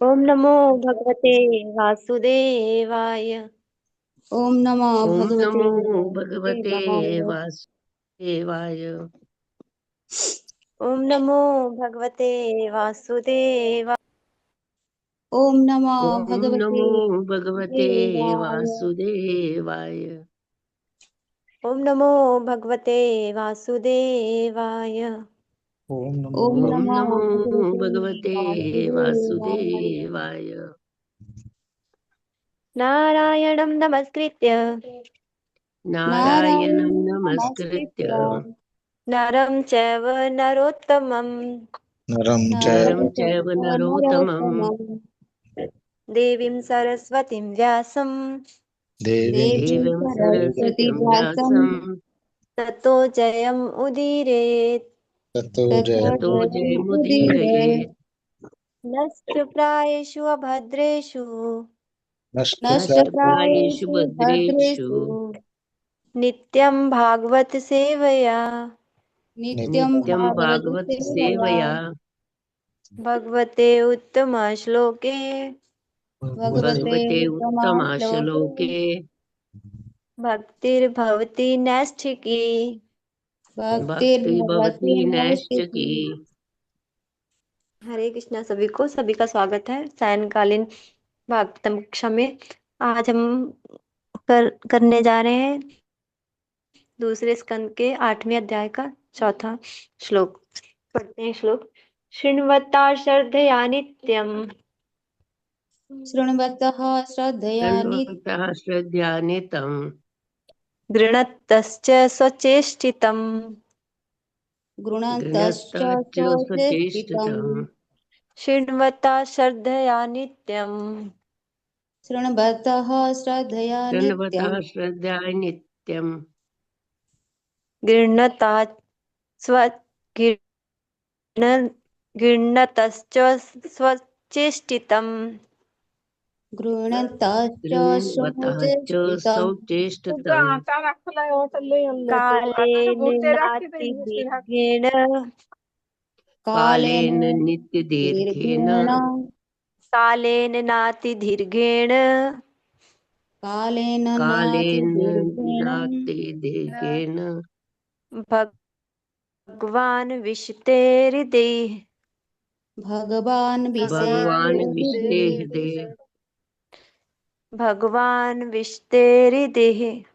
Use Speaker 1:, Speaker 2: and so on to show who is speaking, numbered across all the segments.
Speaker 1: ओम नमो भगवते वासुदेवाय।
Speaker 2: ओम नमो
Speaker 3: ओम
Speaker 2: भगवते
Speaker 3: नमो भगवते
Speaker 2: वासुदेवाय।
Speaker 3: वासुदेवाय।
Speaker 1: ओम नमो भगवते वासुदेवाय।
Speaker 2: ओम नमो
Speaker 3: ओम
Speaker 2: भगवते
Speaker 3: नमो भगवते
Speaker 2: वासुदेवाय।
Speaker 3: वासुदेवाय।
Speaker 1: ओम नमो भगवते वासुदेवाय।
Speaker 4: ओम नमो
Speaker 2: ओम
Speaker 3: ओम
Speaker 2: नमो
Speaker 3: नमो
Speaker 2: भगवते
Speaker 3: भगवते
Speaker 2: वासुदेवाय।
Speaker 3: वासुदेवाय।
Speaker 1: नारायणं नमस्कृत्य
Speaker 3: नारायणं
Speaker 2: नारायणं
Speaker 3: नमस्कृत्य
Speaker 2: नमस्कृत्य
Speaker 1: नरं चैव नरोत्तमं
Speaker 4: नरं
Speaker 3: नरं
Speaker 2: नरं
Speaker 3: चैव
Speaker 2: चैव
Speaker 3: नरोत्तमं
Speaker 2: नरोत्तमं
Speaker 1: देवीं सरस्वतीं व्यासं
Speaker 4: देवीं
Speaker 2: देवीं
Speaker 3: देवीं
Speaker 2: सरस्वती
Speaker 3: सरस्वतीं
Speaker 2: व्यासं
Speaker 3: व्यासं
Speaker 1: ततो जयम् उदीरयेत्।
Speaker 4: ततो
Speaker 2: ततो
Speaker 3: ततो
Speaker 4: जयमुदीरये।
Speaker 2: जयमुदीरये।
Speaker 3: जयमुदीरये।
Speaker 1: नष्टप्रायेषु अभद्रेषु
Speaker 3: नष्टप्रायेषु
Speaker 2: नष्टप्रायेषु
Speaker 3: भद्रेषु
Speaker 2: भद्रेषु
Speaker 1: नित्यं भागवत सेवया
Speaker 2: नित्यं
Speaker 3: नित्यं
Speaker 4: नित्यं
Speaker 2: भागवत
Speaker 3: भागवत
Speaker 2: सेवया।
Speaker 3: सेवया
Speaker 1: भगवते उत्तमश्लोके
Speaker 2: भगवते
Speaker 3: भगवते
Speaker 2: उत्तमश्लोके
Speaker 3: उत्तमाश्लोके
Speaker 1: भक्तिर्भवति नैष्ठिकी।
Speaker 3: भक्ति
Speaker 2: भक्तिर्भवति
Speaker 3: भवति
Speaker 2: नैष्ठिकी।
Speaker 3: नैष्ठिकी।
Speaker 1: हरे कृष्णा। सभी का स्वागत है सायंकालीन भागवतम कक्षा में। आज हम करने जा रहे हैं दूसरे स्कंद के 8वें अध्याय का चौथा श्लोक। पढ़ते हैं श्लोक। शृण्वता श्रद्धया नित्यम्
Speaker 2: शृण्वतः श्रद्धया
Speaker 3: शृण्वन्तः श्रद्धान्वितं
Speaker 1: गृणतश्च स्वचेष्टितम्
Speaker 2: गृणन्तश्च
Speaker 3: गृणतश्च
Speaker 2: स्वचेष्टितम्।
Speaker 3: स्वचेष्टितम्।
Speaker 1: शृण्वता श्रद्धया नित्यम्
Speaker 2: शृण्वतः श्रद्धया नित्यम्।
Speaker 3: शृण्वतः श्रद्धान्वितं
Speaker 1: गृह्णता स्व गृह्ण- गृह्णतश्च स्वचेष्टितम्
Speaker 2: गृणन्तश्च
Speaker 3: गृण्वतः च
Speaker 2: स्वचेष्टितम्।
Speaker 3: स्वचेष्टितम्।
Speaker 1: कालेन नाति दीर्घेण
Speaker 3: कालेन
Speaker 2: कालेन
Speaker 3: नित्यदीर्घेन
Speaker 2: दीर्घेण
Speaker 1: कालेन नातिदीर्घेण
Speaker 2: कालेन
Speaker 3: कालेन
Speaker 2: नातिदीर्घेण
Speaker 3: नातिदीर्घेन
Speaker 1: भगवान् विशते हृदि
Speaker 2: भगवान् विसेते
Speaker 3: भगवान्
Speaker 2: हृदि।
Speaker 3: विशते हृदये।
Speaker 1: भगवान् विशते हृदि।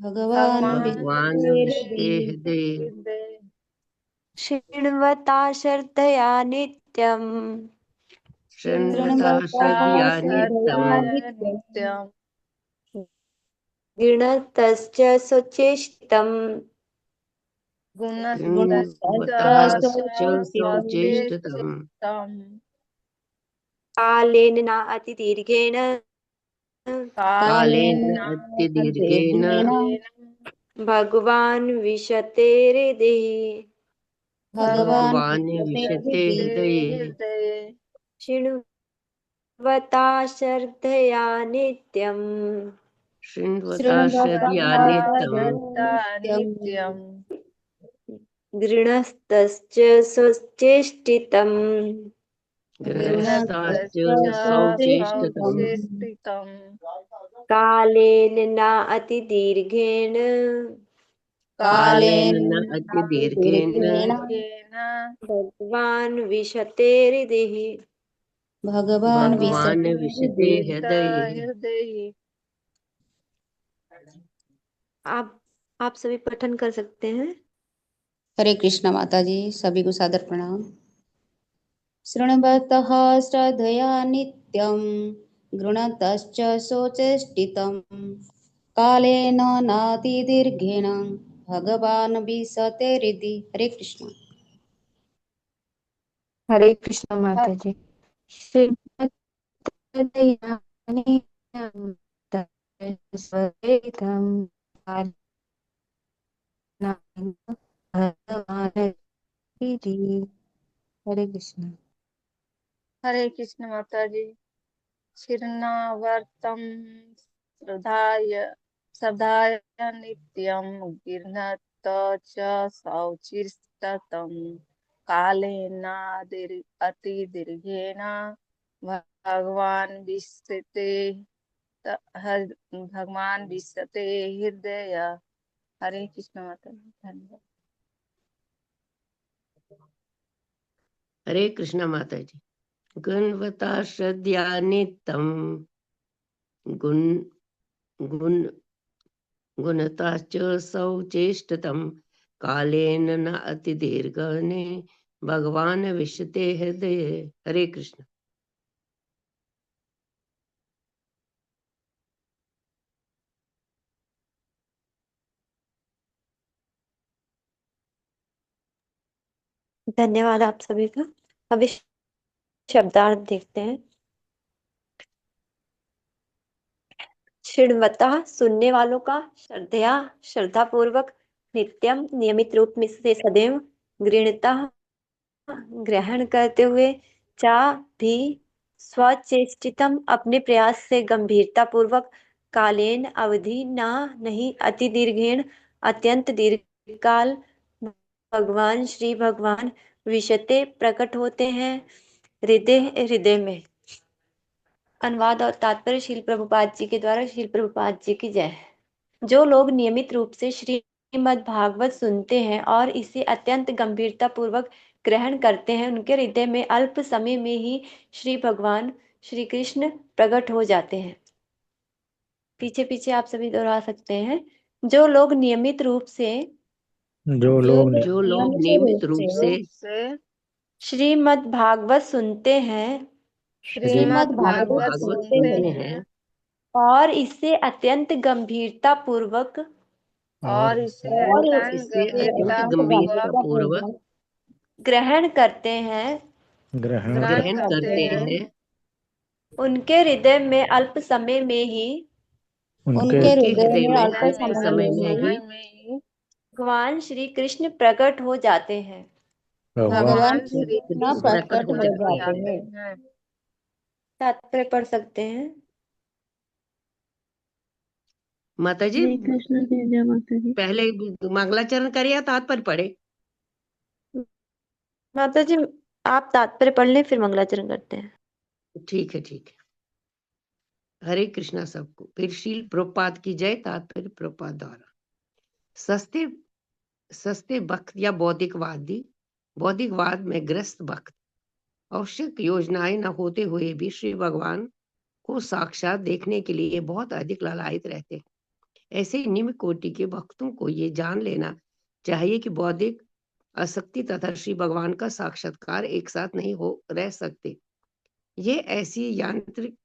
Speaker 2: भगवान्
Speaker 3: भगवान्
Speaker 2: विसेते
Speaker 3: विशते
Speaker 2: हृदि।
Speaker 3: हृदये।
Speaker 1: शृण्वता श्रद्धया नित्यम्
Speaker 3: शृण्वतः
Speaker 2: शृण्वतः
Speaker 3: श्रद्धया
Speaker 2: श्रद्धया
Speaker 3: नित्यम्
Speaker 2: नित्यम्।
Speaker 1: गृणतश्च स्वचेष्टितम्
Speaker 2: गुणस्तश्च
Speaker 3: गृण्वतः च
Speaker 2: स्वचेष्टितम्।
Speaker 3: स्वचेष्टितम्।
Speaker 1: कालेन नातिदीर्घेण
Speaker 2: कालेन
Speaker 3: कालेन अत्यदीर्घेन
Speaker 2: दीर्घेण
Speaker 1: भगवान् विशते हृदि।
Speaker 2: भगवान्
Speaker 3: भगवान्
Speaker 2: विशते
Speaker 3: विशते
Speaker 2: हृदि।
Speaker 3: हृदये।
Speaker 1: शृण्वता श्रद्धया नित्यम्
Speaker 3: शृण्वतः
Speaker 2: शृण्वतः
Speaker 3: श्रद्धया नित्यम्
Speaker 2: श्रद्धया नित्यम्।
Speaker 1: गृणस्तश्च स्वचेष्टितम्
Speaker 3: गृणस्थाश्च
Speaker 2: गृणस्तश्च
Speaker 3: स्वचेष्टितम्।
Speaker 2: स्वचेष्टितम्।
Speaker 1: कालेन नातिदीर्घेण
Speaker 3: कालेन
Speaker 2: कालेन
Speaker 3: न अत्यदीर्घेन
Speaker 2: नातिदीर्घेण
Speaker 1: भगवान् विशते हृदि।
Speaker 2: भगवान्
Speaker 3: भगवान्
Speaker 2: विशते
Speaker 3: विशते
Speaker 2: हृदि।
Speaker 3: हृदये।
Speaker 1: आप आप सभी पठन कर सकते हैं।
Speaker 2: हरे कृष्णा माता जी, सभी को सादर प्रणाम। शृण्वतः श्रद्धया नित्यं गृणतश्च सोचेष्टितं कालेन नातिदीर्घेण भगवान् विशते हृदि। हरे कृष्ण।
Speaker 5: हरे कृष्णा माता जी। श्रीमद्दयानि स्वरेतं भगवान जी। हरे कृष्ण।
Speaker 6: हरे कृष्ण माता जी। शिरनावर्तम श्रद्धाय श्रद्धाय नित्यं गृह्णत च शौचिस्ततं कालेनादिर् अतिदीर्घेन भगवान भगवान विशते हृदय। हरे कृष्ण माता जी, धन्यवाद।
Speaker 3: हरे कृष्णा माता जी। गुणवता श्रद्धया नित्यम गुण गुण गुणता च सौचेष्टतम कालेन न अतिदीर्घने भगवान विशते हृदय। हरे कृष्ण।
Speaker 1: धन्यवाद आप सभी का। अभी शब्दार्थ देखते हैं। क्षीणवता सुनने वालों का, श्रद्धा पूर्वक, नित्यम नियमित रूप में से सदैव, गृणता ग्रहण करते हुए, चा भी स्वचेष्टितम अपने प्रयास से गंभीरता पूर्वक, कालेन अवधि ना नहीं अति दीर्घेण अत्यंत दीर्घ काल, भगवान विशते प्रकट होते हैं हृदय हृदय में। अनुवाद और तात्पर्य श्रील प्रभुपाद जी के द्वारा। श्रील प्रभुपाद जी की जय। जो लोग नियमित रूप से श्रीमद् भागवत सुनते हैं और इसे अत्यंत गंभीरता पूर्वक ग्रहण करते हैं, उनके हृदय में अल्प समय में ही श्री भगवान श्री कृष्ण प्रकट हो जाते हैं। पीछे पीछे आप सभी दोहरा सकते हैं। जो लोग नियमित रूप से
Speaker 4: जो लोग
Speaker 3: जो लोग नियमित रूप से
Speaker 1: श्रीमद् भागवत सुनते हैं
Speaker 6: श्रीमद् भागवत
Speaker 3: भागवत
Speaker 6: सुनते
Speaker 3: सुनते
Speaker 6: हैं
Speaker 3: हैं
Speaker 1: और इसे अत्यंत गंभीरता पूर्वक
Speaker 6: और इसे
Speaker 3: और
Speaker 6: अत्यंत
Speaker 3: इसे
Speaker 6: गंभीरता
Speaker 3: अत्यंत गंभीरता
Speaker 6: पूर्वक
Speaker 3: पूर्वक
Speaker 1: ग्रहण करते हैं,
Speaker 4: ग्रहण
Speaker 6: ग्रहण
Speaker 3: ग्रहण
Speaker 6: करते
Speaker 3: करते
Speaker 6: हैं,
Speaker 3: हैं,
Speaker 1: उनके हृदय में अल्प समय में ही
Speaker 4: उनके
Speaker 3: उनके हृदय में
Speaker 6: हृदय
Speaker 3: अल्प
Speaker 6: में
Speaker 3: समय
Speaker 6: अल्प
Speaker 3: में ही
Speaker 6: समय में ही
Speaker 1: भगवान श्री कृष्ण प्रकट हो जाते हैं।
Speaker 6: भगवान
Speaker 3: श्री
Speaker 6: श्री
Speaker 3: कृष्ण
Speaker 6: कृष्ण
Speaker 3: प्रकट हो
Speaker 6: प्रकट हो
Speaker 3: जाते हैं।
Speaker 6: जाते हैं।
Speaker 1: तात्पर्य पढ़ सकते हैं।
Speaker 3: माता जी,
Speaker 7: हरे कृष्ण की जय माता जी।
Speaker 3: पहले मंगलाचरण करे या तात्पर्य पढ़े?
Speaker 1: माता जी आप तात्पर्य पढ़ लें, फिर मंगलाचरण करते हैं।
Speaker 3: ठीक है, ठीक है। हरे कृष्णा सबको। फिर शील प्रभुपाद की जय। तात्पर्य प्रभुपाद द्वारा। सस्ते सस्ते भक्त या बौद्धिकवाद में ग्रस्त भक्त आवश्यक योजनाएं न होते हुए भी श्री भगवान को साक्षात देखने के लिए बहुत अधिक लालायित रहते हैं। ऐसे निम्न कोटि के भक्तों को ये जान लेना चाहिए कि बौद्धिक आसक्ति तथा श्री भगवान का साक्षात्कार एक साथ नहीं हो रह सकते। ये ऐसी यांत्रिक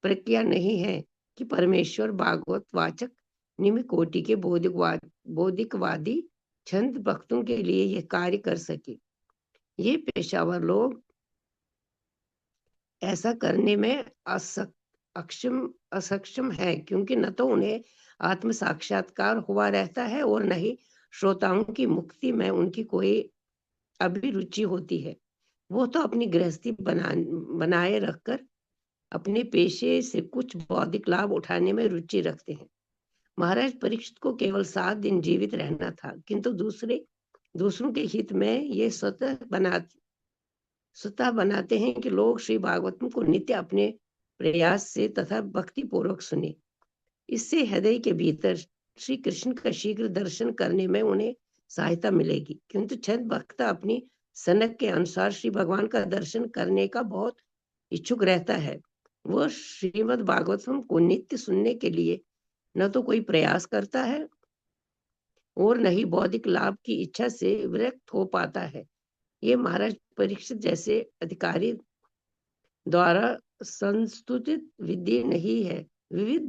Speaker 3: प्रक्रिया नहीं है कि परमेश्वर भागवत वाचक निम्न कोटि के बौद्धिकवादी छंद भक्तों के लिए यह कार्य कर सके। ये पेशावर लोग ऐसा करने में असक्षम है, क्योंकि न तो उन्हें आत्म साक्षात्कार हुआ रहता है और न ही श्रोताओं की मुक्ति में उनकी कोई अभिरुचि होती है। वो तो अपनी गृहस्थी बनाए रखकर अपने पेशे से कुछ बौद्धिक लाभ उठाने में रुचि रखते हैं। महाराज परीक्षित को केवल 7 दिन जीवित रहना था, किंतु दूसरों के हित में ये स्वतः बनाते हैं कि लोग श्री भागवतम को नित्य अपने प्रयास से तथा भक्ति पूर्वक सुने। इससे हृदय के भीतर श्री कृष्ण का शीघ्र दर्शन करने में उन्हें सहायता मिलेगी। किंतु छंद भक्त अपनी सनक के अनुसार श्री भगवान का दर्शन करने का बहुत इच्छुक रहता है। वह श्रीमद् भागवतम को नित्य सुनने के लिए न तो कोई प्रयास करता है और न ही बौद्धिक लाभ की इच्छा से विरक्त हो पाता है। ये महाराज परीक्षित जैसे अधिकारी द्वारा संस्तुतित विविध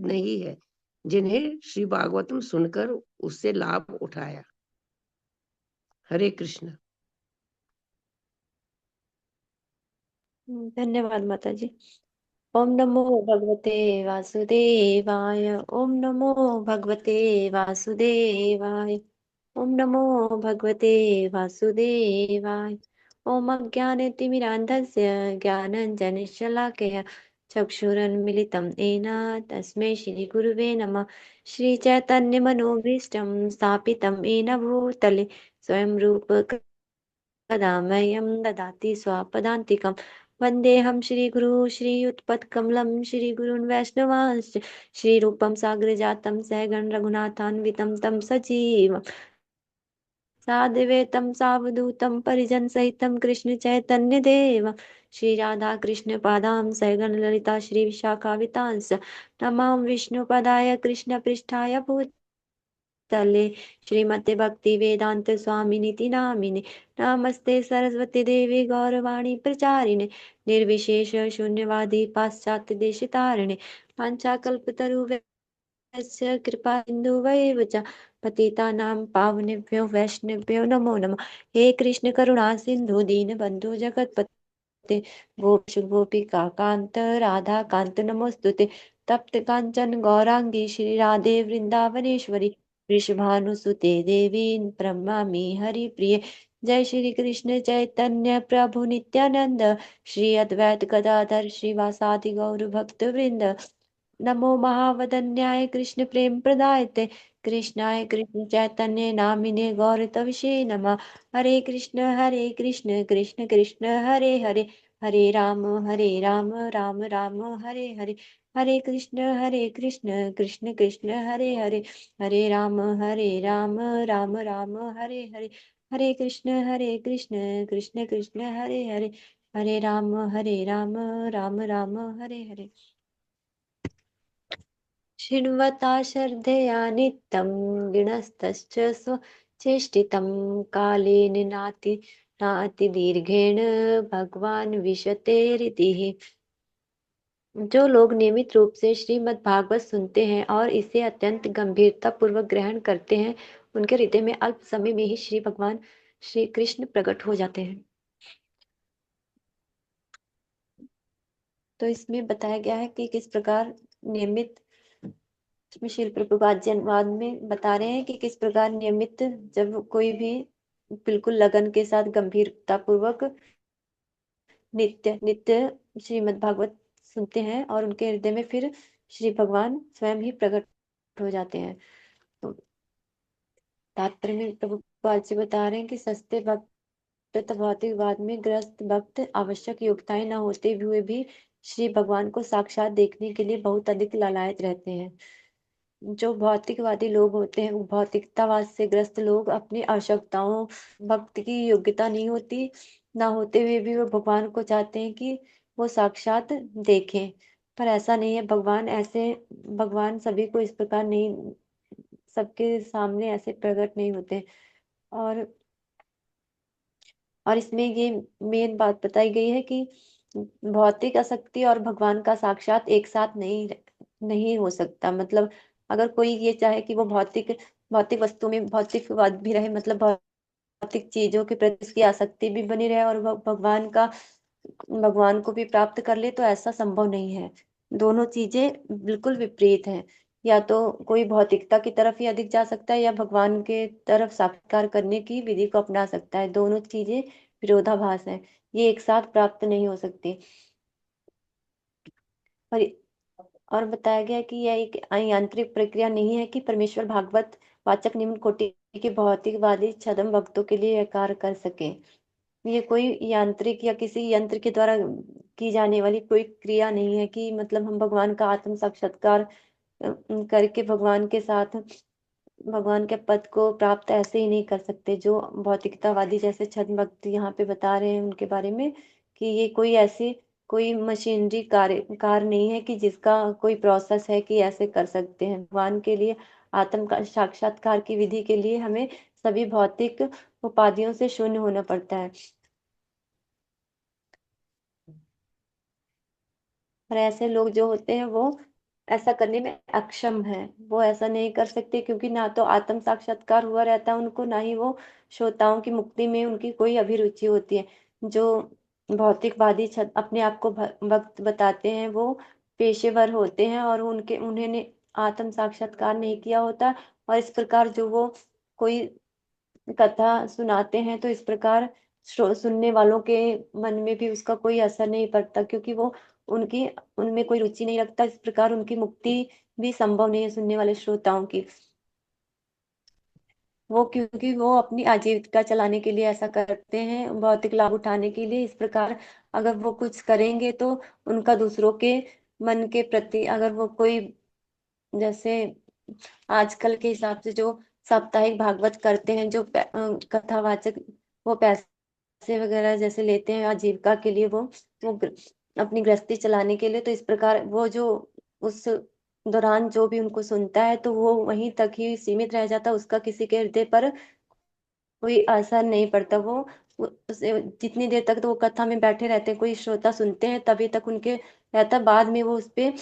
Speaker 3: नहीं है, जिन्हें श्री भागवतम सुनकर उससे लाभ उठाया। हरे कृष्ण।
Speaker 1: धन्यवाद माता जी। ओम नमो भगवते वासुदेवाय। ओम नमो भगवते वासुदेवाय। ओम नमो भगवते वासुदेवाय। ओम अज्ञानतिमिरान्धस्य ज्ञानञ्जनशलाकया चक्षुरुन्मिलितं येन तस्मै श्रीगुरुवे नमः। श्रीचैतन्यमनोभीष्टं स्थापितं येन भूतले स्वयं रूप कदा मह्यं ददाति स्वापदान्तिकं। वन्देऽहं श्रीगुरु श्रीयुतपत्कमलं श्रीगुरून् वैष्णवांश्च श्रीरूपं साग्रजातं सहगण रघुनाथान्वितं तं सजीवम् साद्वैतं सावधूतं परिजनसहितं कृष्ण चैतन्य देव श्री राधा कृष्ण पादां सहगण ललिता श्री विशाखावितांस नमां विष्णुपदाय कृष्ण पृष्ठाय भूतले श्रीमते भक्ति वेदांत स्वामिनीति नामिने नमस्ते सरस्वती देवी गौरवाणी प्रचारिणे निर्विशेष शून्यवादी पाश्चात्य देशतारिणे वाञ्छाकल्पतरुभ्यश्च कृपा सिन्धुवैव च पतितानां पावनेभ्यो वैष्णवेभ्यो नमो नमः हे कृष्ण करुणा सिंधु दीनबंधु जगतपते गोपेश गोपिका कांत राधा कांत नमोस्तुते तप्त कांचन गौरांगी श्री राधे वृंदावनेश्वरी वृषभानुसुते देवी प्रणमामि हरिप्रिये जय श्री कृष्ण चैतन्य प्रभु नित्यानंद श्री अद्वैत गदाधर श्रीवासादि गौर भक्त वृंद नमो महावदन्याय कृष्ण प्रेम प्रदायते कृष्णाय कृष्ण चैतन्य नामिने गौरतविषे नमः हरे कृष्ण कृष्ण कृष्ण हरे हरे हरे राम राम राम हरे हरे हरे कृष्ण कृष्ण कृष्ण हरे राम राम राम हरे हरे कृष्ण कृष्ण हरे राम राम हरे हरे शृण्वता श्रद्धया नित्यं गिणस्तश्च स्वचेष्टितं कालेन नातिदीर्घेण भगवान विशते रीतिः। जो लोग नियमित रूप से श्रीमद् भागवत सुनते हैं और इसे अत्यंत गंभीरता पूर्वक ग्रहण करते हैं उनके हृदय में अल्प समय में ही श्री भगवान श्री कृष्ण प्रकट हो जाते हैं। तो इसमें बताया गया है कि किस प्रकार नियमित इसमें शिल प्रभुपाद जी अनुवाद में बता रहे हैं कि किस प्रकार नियमित जब कोई भी बिल्कुल लगन के साथ गंभीरता पूर्वक नित्य नित्य श्रीमद् भागवत सुनते हैं और उनके हृदय में फिर श्री भगवान स्वयं ही प्रकट हो जाते हैं। तो तात्पर्य में प्रभुपाद जी बता रहे हैं कि सस्ते भक्त तथा भौतिकवाद में ग्रस्त भक्त आवश्यक योग्यताएं न होते हुए भी श्री भगवान को साक्षात देखने के लिए बहुत अधिक लालायित रहते हैं। जो भौतिकवादी लोग होते हैं वो भौतिकतावाद से ग्रस्त लोग अपनी आवश्यकताओं भक्त की योग्यता नहीं होती ना होते हुए भी वो भगवान को चाहते हैं कि वो साक्षात देखें। पर ऐसा नहीं है। भगवान सभी को इस प्रकार नहीं, सबके सामने ऐसे प्रकट नहीं होते। और इसमें ये मेन बात बताई गई है कि भौतिक आसक्ति और भगवान का साक्षात एक साथ नहीं हो सकता। मतलब अगर कोई ये चाहे कि वो भौतिक भौतिक वस्तु में भौतिकवाद भी रहे, मतलब भौतिक चीजों के प्रति उसकी आसक्ति भी बनी रहे और भगवान को भी प्राप्त कर ले, तो ऐसा संभव नहीं है। दोनों चीजें बिल्कुल विपरीत हैं। या तो कोई भौतिकता की तरफ ही अधिक जा सकता है या भगवान के तरफ साक्षात्कार करने की विधि को अपना सकता है। दोनों चीजें विरोधाभास हैं, ये एक साथ प्राप्त नहीं हो सकती। और बताया गया कि यह एक यांत्रिक प्रक्रिया नहीं है कि परमेश्वर भागवत वाचक निम्न कोटि के भौतिकवादी छद्म भक्तों के लिए यह कार्य कर सके। ये कोई यांत्रिक या किसी यंत्र के द्वारा की जाने वाली कोई क्रिया नहीं है कि मतलब हम भगवान का आत्म साक्षात्कार करके भगवान के पद को प्राप्त ऐसे ही नहीं कर सकते। जो भौतिकतावादी जैसे छद्म भक्त यहाँ पे बता रहे हैं उनके बारे में कि ये कोई मशीनरी कार्य नहीं है कि जिसका कोई प्रोसेस है कि ऐसे कर सकते हैं। भगवान के लिए आत्म का साक्षात्कार की विधि के लिए हमें सभी भौतिक उपाधियों से शून्य होना पड़ता है। और ऐसे लोग जो होते हैं वो ऐसा करने में अक्षम है। वो ऐसा नहीं कर सकते क्योंकि ना तो आत्म साक्षात्कार हुआ रहता है उनको, ना ही वो श्रोताओं की मुक्ति में उनकी कोई अभिरुचि होती है। जो भौतिकवादी अपने आप को भक्त बताते हैं वो पेशेवर होते हैं और उन्होंने आत्म साक्षात्कार नहीं किया होता। और इस प्रकार जो वो कोई कथा सुनाते हैं तो इस प्रकार सुनने वालों के मन में भी उसका कोई असर नहीं पड़ता क्योंकि वो उनकी उनमें कोई रुचि नहीं रखता। इस प्रकार उनकी मुक्ति भी संभव नहीं है सुनने वाले श्रोताओं की। वो क्योंकि वो अपनी आजीविका चलाने के लिए ऐसा करते हैं, भौतिक लाभ उठाने के लिए। इस प्रकार अगर वो कुछ करेंगे तो उनका दूसरों के मन के प्रति, अगर वो कोई जैसे आजकल के हिसाब से जो साप्ताहिक भागवत करते हैं, जो कथावाचक, वो पैसे वगैरह जैसे लेते हैं आजीविका के लिए, वो अपनी गृहस्थी चलाने के लिए, तो इस प्रकार वो जो उस दौरान जो भी उनको सुनता है तो वो वहीं तक ही सीमित रह जाता, उसका किसी के हृदय पर कोई असर नहीं पड़ता। उसे जितनी देर तक तो वो कथा में बैठे रहते हैं, कोई श्रोता सुनते हैं, तभी तक उनके रहता, बाद में वो उस पे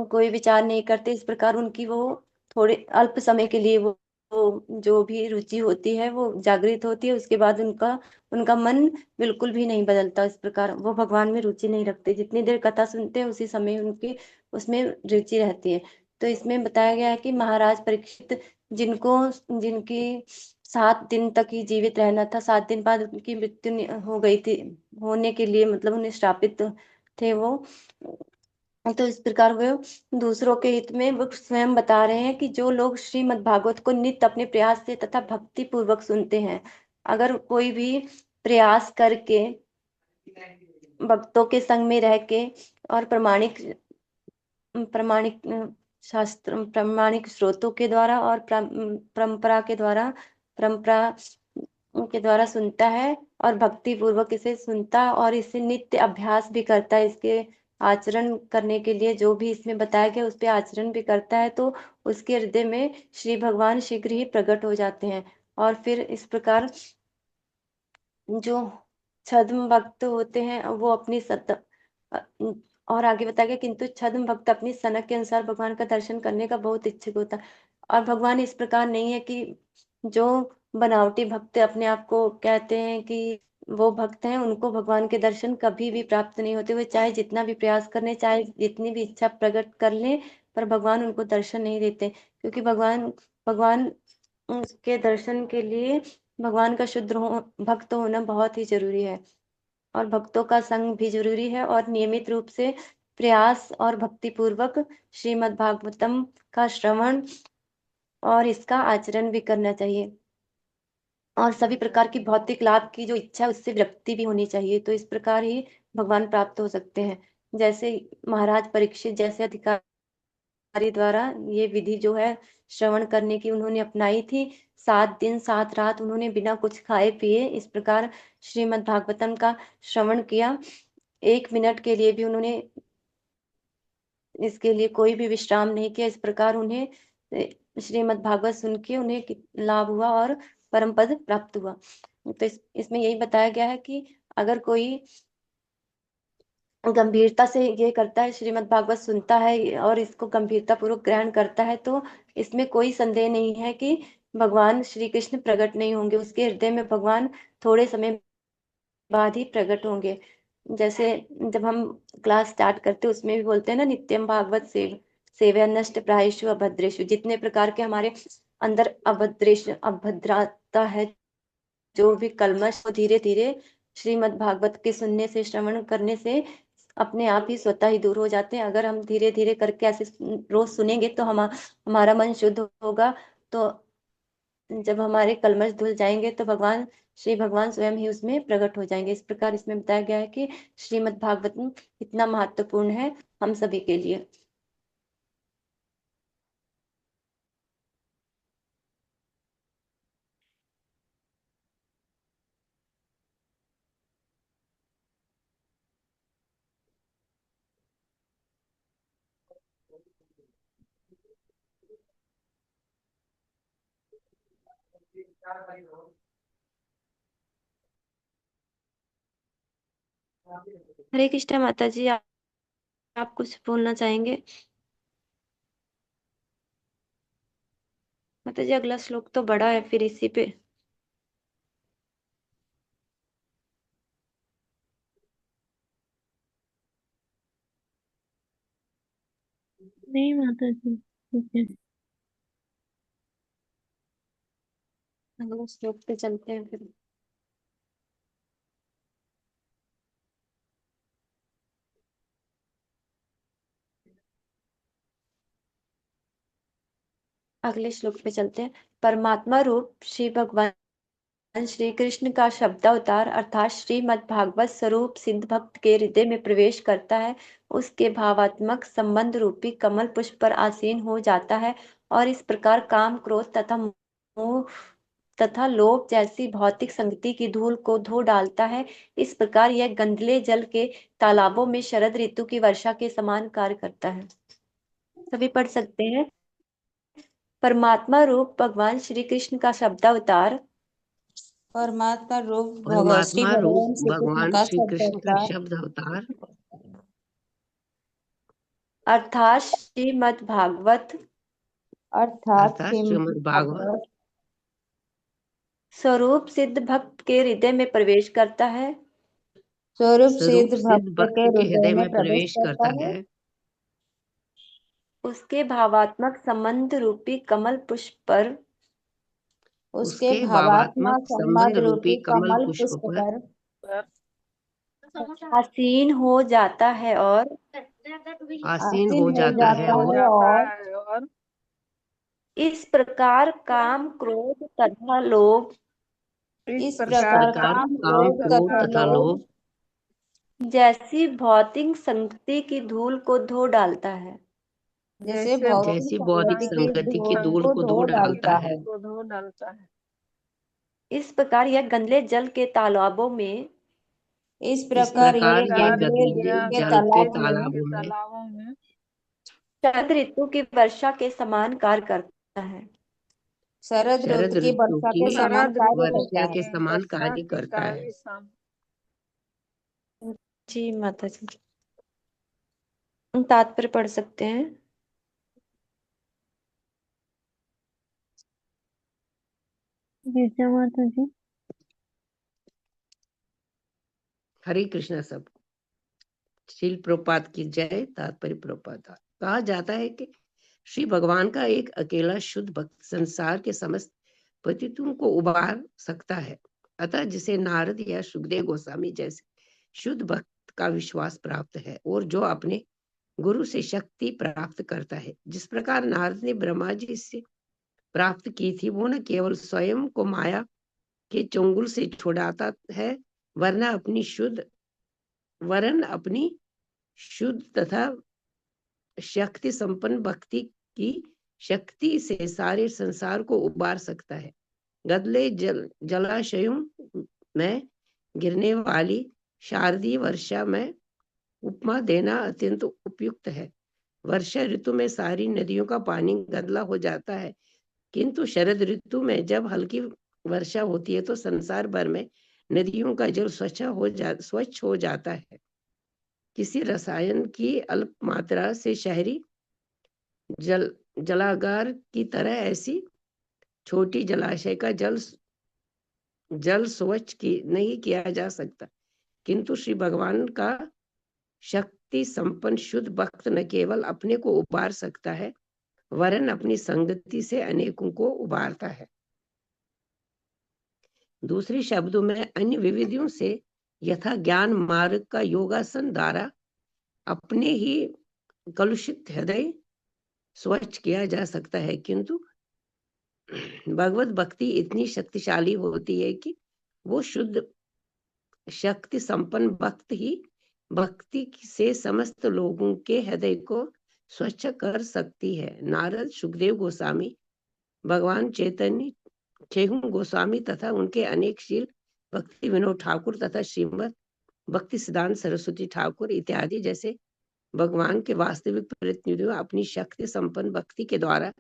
Speaker 1: कोई विचार नहीं करते। इस प्रकार उनकी वो थोड़े अल्प समय के लिए वो जो भी रुचि होती है वो जागृत होती है, उसके बाद उनका उनका मन बिल्कुल भी नहीं बदलता। इस प्रकार वो भगवान में रुचि नहीं रखते, जितनी देर कथा सुनते हैं उसी समय उनकी उसमें रुचि रहती है। तो इसमें बताया गया है कि महाराज परीक्षित, जिनको जिनकी 7 दिन तक ही जीवित रहना था, 7 दिन बाद उनकी मृत्यु हो गई थी, होने के लिए मतलब उन्हें श्रापित थे वो। तो इस प्रकार वे दूसरों के हित में वो स्वयं बता रहे हैं कि जो लोग श्रीमद् भागवत को नित्य अपने प्रयास से तथा भक्ति पूर्वक सुनते हैं, अगर कोई भी प्रयास करके भक्तों के संग में रह के और प्रमाणिक प्रमाणिक शास्त्र प्रमाणिक स्रोतों के द्वारा और परंपरा के द्वारा सुनता है और भक्ति पूर्वक इसे सुनता है और इसे नित्य अभ्यास भी करता है, इसके आचरण करने के लिए जो भी इसमें बताया गया उस पे आचरण भी करता है, तो उसके हृदय में श्री भगवान शीघ्र ही प्रकट हो जाते हैं। और फिर इस प्रकार जो छद्म भक्त होते हैं वो अपनी और आगे बताया गया, किंतु छद्म भक्त अपनी सनक के अनुसार भगवान का दर्शन करने का बहुत इच्छुक होता है। और भगवान इस प्रकार नहीं है कि जो बनावटी भक्त अपने आप को कहते हैं कि वो भक्त हैं, उनको भगवान के दर्शन कभी भी प्राप्त नहीं होते। वे चाहे जितना भी प्रयास कर लें, चाहे जितनी भी इच्छा प्रकट कर लें, पर भगवान उनको दर्शन नहीं देते, क्योंकि भगवान भगवान उसके दर्शन के लिए भगवान का भक्त होना बहुत ही जरूरी है, और भक्तों का संग भी जरूरी है, और नियमित रूप से प्रयास और भक्ति पूर्वक श्रीमद् भागवतम का श्रवण और इसका आचरण भी करना चाहिए। और सभी प्रकार की भौतिक लाभ की जो इच्छा है उससे विरक्ति भी होनी चाहिए, तो इस प्रकार ही भगवान प्राप्त हो सकते हैं। जैसे महाराज परीक्षित जैसे अधिकारी द्वारा ये विधि जो है श्रवण करने की उन्होंने अपनाई थी, 7 दिन 7 रात उन्होंने बिना कुछ खाए पिए इस प्रकार श्रीमद् भागवतम का श्रवण किया। 1 मिनट के लिए भी उन्होंने इसके लिए कोई भी विश्राम नहीं किया। इस प्रकार उन्हें श्रीमद् भागवत सुन के उन्हें लाभ हुआ और परम पद प्राप्त हुआ। तो इसमें यही बताया गया है कि अगर कोई गंभीरता से ये करता है, श्रीमद् भागवत सुनता है और इसको गंभीरता पूर्वक ग्रहण करता है, तो इसमें कोई संदेह नहीं है कि भगवान श्री कृष्ण प्रकट नहीं होंगे, उसके हृदय में भगवान थोड़े समय बाद ही प्रकट होंगे। जैसे जब हम क्लास स्टार्ट करते हैं उसमें भी बोलते हैं ना, नित्यम भागवत सेवया नष्ट प्रायेषु अभद्रेषु, जितने प्रकार के हमारे अंदर अभद्रता है, जो भी कलमश, वो धीरे धीरे श्रीमद् भागवत के सुनने से श्रवण करने से अपने आप ही स्वतः ही दूर हो जाते हैं। अगर हम धीरे धीरे करके ऐसे रोज सुनेंगे तो हमारा मन शुद्ध होगा, तो जब हमारे कलमश धुल जाएंगे तो श्री भगवान स्वयं ही उसमें प्रकट हो जाएंगे। इस प्रकार इसमें बताया गया है कि श्रीमद् भागवत इतना महत्वपूर्ण है हम सभी के लिए। हरे कृष्णा माता जी, आप कुछ बोलना चाहेंगे? माता जी अगला श्लोक तो बड़ा है, फिर इसी पे।
Speaker 7: नहीं माता जी, ठीक है।
Speaker 1: अगला श्लोक पे चलते हैं फिर। अगले श्लोक पे चलते हैं। परमात्मा रूप श्री भगवान श्री कृष्ण का शब्दावतार अर्थात श्रीमद् भागवत स्वरूप सिद्ध भक्त के हृदय में प्रवेश करता है, उसके भावात्मक संबंध रूपी कमल पुष्प पर आसीन हो जाता है और इस प्रकार काम, क्रोध तथा मोह तथा लोभ जैसी भौतिक संगति की धूल को धो डालता है। इस प्रकार यह गंदले जल के तालाबों में शरद ऋतु की वर्षा के समान कार्य करता है। सभी पढ़ सकते हैं। परमात्मा रूप भगवान श्री कृष्ण का शब्दावतार
Speaker 2: परमात्मा रूप श्री
Speaker 3: परमात्मा रूप
Speaker 2: भगवान श्री कृष्ण
Speaker 3: भगवान
Speaker 2: का
Speaker 3: श्री
Speaker 2: शब्द
Speaker 3: कृष्ण का
Speaker 2: अवतार
Speaker 3: शब्द अवतार
Speaker 1: अर्थात श्रीमद् भागवत
Speaker 2: अर्थात
Speaker 3: अर्थात
Speaker 2: श्रीमद्
Speaker 3: श्रीमद् भागवत
Speaker 2: भागवत
Speaker 1: स्वरूप सिद्ध भक्त के हृदय में प्रवेश करता है।
Speaker 2: स्वरूप
Speaker 3: स्वरूप
Speaker 2: सिद्ध
Speaker 3: सिद्ध
Speaker 2: भक्त के
Speaker 3: भक्त के
Speaker 2: हृदय
Speaker 3: हृदय
Speaker 2: में
Speaker 3: में
Speaker 2: प्रवेश
Speaker 3: प्रवेश
Speaker 2: करता
Speaker 3: करता
Speaker 2: है।
Speaker 3: है।
Speaker 1: उसके भावात्मक संबंध रूपी कमल पुष्प पर
Speaker 2: उसके
Speaker 3: उसके
Speaker 2: भावात्मक
Speaker 3: भावात्मक संबंध
Speaker 2: संबंध
Speaker 3: रूपी
Speaker 2: रूपी
Speaker 3: कमल
Speaker 2: कमल
Speaker 3: पुष्प
Speaker 2: पुष्प
Speaker 3: पर
Speaker 2: पर
Speaker 1: आसीन हो जाता है और
Speaker 3: आसीन
Speaker 2: आसीन
Speaker 3: हो
Speaker 2: हो
Speaker 3: जाता है
Speaker 2: जाता
Speaker 6: हो
Speaker 3: और
Speaker 2: है
Speaker 6: जाता
Speaker 2: और
Speaker 6: है और
Speaker 1: इस प्रकार काम, क्रोध तथा लोभ
Speaker 6: इस
Speaker 2: इस
Speaker 3: इस
Speaker 6: प्रकार
Speaker 2: प्रकार
Speaker 3: प्रकार
Speaker 2: काम,
Speaker 6: काम,
Speaker 3: काम,
Speaker 2: क्रोध
Speaker 6: क्रोध
Speaker 3: क्रोध
Speaker 2: तथा
Speaker 6: तथा
Speaker 3: तथा
Speaker 2: लोभ
Speaker 6: लोभ
Speaker 3: लोभ
Speaker 1: जैसी भौतिक संगति की धूल को धो डालता है।
Speaker 2: जैसे
Speaker 6: जैसे
Speaker 2: भौतिक
Speaker 3: जैसी बौद्धिक
Speaker 2: संगति की
Speaker 3: संगति की
Speaker 2: धूल
Speaker 3: धूल
Speaker 2: को
Speaker 3: को
Speaker 2: धो
Speaker 3: धो
Speaker 2: डालता
Speaker 3: डालता
Speaker 2: है।
Speaker 3: है।
Speaker 6: को धो डालता है।
Speaker 1: इस प्रकार यह गंदले जल के तालाबों में
Speaker 2: इस
Speaker 3: इस
Speaker 2: प्रकार
Speaker 6: इस
Speaker 2: ये
Speaker 3: प्रकार ये
Speaker 6: प्रकार
Speaker 2: गंदे
Speaker 3: गंदले
Speaker 6: यह
Speaker 2: के
Speaker 3: जल के
Speaker 2: तालाब
Speaker 6: गंदे जल
Speaker 2: में
Speaker 6: के
Speaker 3: तालाबों में
Speaker 6: तालाबों में
Speaker 1: शरद ऋतु की वर्षा के समान कार्य करता है।
Speaker 2: शरद
Speaker 3: शरद
Speaker 2: ऋतु की
Speaker 3: ऋतु
Speaker 2: वर्षा
Speaker 3: की
Speaker 2: के समान
Speaker 6: शरद
Speaker 2: कार्य
Speaker 6: ऋतु
Speaker 2: करता
Speaker 3: वर्षा
Speaker 2: है।
Speaker 3: के
Speaker 6: की
Speaker 3: समान
Speaker 6: वर्षा
Speaker 3: कार्य
Speaker 6: के
Speaker 3: करता है।
Speaker 6: कार्य सम
Speaker 1: जी माता जी। तात्पर्य पढ़ सकते हैं।
Speaker 7: गिरजा माता जी।
Speaker 3: हरे कृष्णा सब। श्रील प्रभुपाद की जय। तात्पर्य प्रभुपाद। कहा जाता है कि श्री भगवान का एक अकेला शुद्ध भक्त संसार के समस्त पतितों को उबार सकता है। अतः जिसे नारद या सुखदेव गोस्वामी जैसे शुद्ध भक्त का विश्वास प्राप्त है और जो अपने गुरु से शक्ति प्राप्त करता है, जिस प्रकार नारद ने ब्रह्मा जी से प्राप्त की थी, वो न केवल स्वयं को माया के चंगुल से छुड़ाता है, वरन अपनी शुद्ध तथा शक्ति संपन्न भक्ति की शक्ति से सारे संसार को उबार सकता है। गदले जलाशयों में गिरने वाली शारदीय वर्षा में उपमा देना अत्यंत उपयुक्त है। वर्षा ऋतु में सारी नदियों का पानी गदला हो जाता है, किंतु शरद ऋतु में जब हल्की वर्षा होती है तो संसार भर में नदियों का जल स्वच्छ हो जाता है। किसी रसायन की अल्प मात्रा से शहरी जलागार की तरह ऐसी छोटी जलाशय का जल स्वच्छ नहीं किया जा सकता, किंतु श्री भगवान का शक्ति संपन्न शुद्ध भक्त न केवल अपने को उबार सकता है, वरन अपनी संगति से अनेकों को उबारता है। दूसरे शब्दों में अन्य विविधियों से यथा ज्ञान मार्ग का योगासन द्वारा अपने ही कलुषित हृदय स्वच्छ किया जा सकता है, किंतु भगवत भक्ति इतनी शक्तिशाली होती है कि वो शुद्ध शक्ति संपन्न भक्त ही भक्ति से समस्त लोगों के हृदय को स्वच्छ कर सकती है। नारद, सुखदेव गोस्वामी, भगवान चैतन्य, छेहू गोस्वामी तथा उनके अनेक शील भक्ति विनोद ठाकुर तथा श्रीमद भक्ति सिद्धांत सरस्वती ठाकुर इत्यादि जैसे भगवान के वास्तविक प्रतिनिधियों अपनी शक्ति संपन्न भक्ति के द्वारा